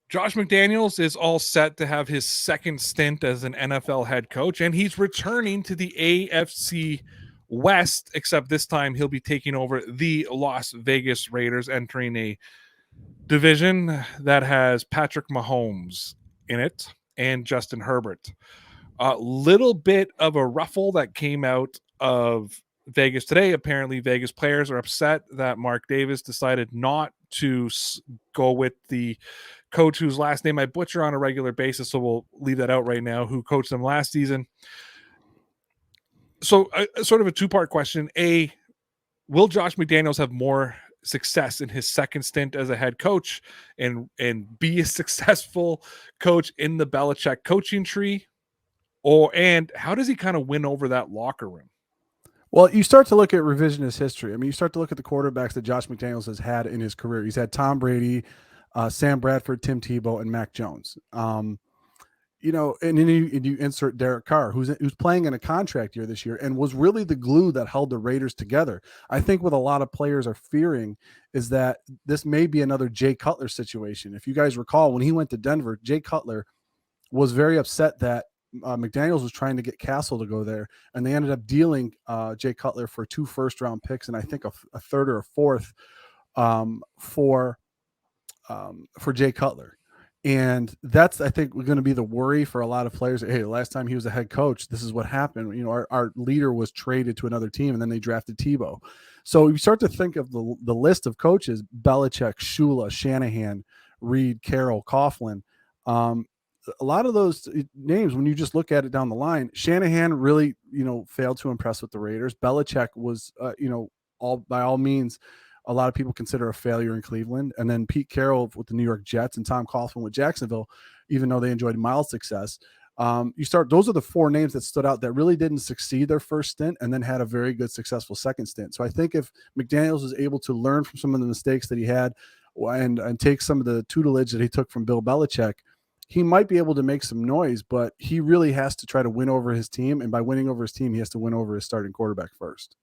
Josh McDaniels is all set to have his second stint as an NFL head coach, and he's returning to the AFC West, except this time he'll be taking over the Las Vegas Raiders, entering a division that has Patrick Mahomes in it and Justin Herbert. A little bit of a ruffle that came out of Vegas today. Apparently, Vegas players are upset that Mark Davis decided not to go with the coach whose last name I butcher on a regular basis, so we'll leave that out right now, who coached them last season. So, sort of a two-part question. A, will Josh McDaniels have more success in his second stint as a head coach and be a successful coach in the Belichick coaching tree? And how does he kind of win over that locker room? Well, you start to look at revisionist history. I mean, you start to look at the quarterbacks that Josh McDaniels has had in his career. He's had Tom Brady, Sam Bradford, Tim Tebow, and Mac Jones. And then you insert Derek Carr, who's playing in a contract year this year and was really the glue that held the Raiders together. I think what a lot of players are fearing is that this may be another Jay Cutler situation. If you guys recall, when he went to Denver, Jay Cutler was very upset that McDaniels was trying to get Castle to go there, and they ended up dealing Jay Cutler for 2 first-round picks and I think a third or a fourth for Jay Cutler. And that's, I think, going to be the worry for a lot of players. Hey, the last time he was a head coach, this is what happened. You know, our leader was traded to another team, and then they drafted Tebow. So you start to think of the list of coaches: Belichick, Shula, Shanahan, Reed, Carroll, Coughlin. A lot of those names, when you just look at it down the line, Shanahan really, failed to impress with the Raiders. Belichick was, by all means, a lot of people consider a failure in Cleveland. And then Pete Carroll with the New York Jets and Tom Coughlin with Jacksonville, even though they enjoyed mild success. Those are the 4 names that stood out that really didn't succeed their first stint and then had a very good, successful second stint. So I think if McDaniels was able to learn from some of the mistakes that he had and take some of the tutelage that he took from Bill Belichick, he might be able to make some noise, but he really has to try to win over his team. And by winning over his team, he has to win over his starting quarterback first.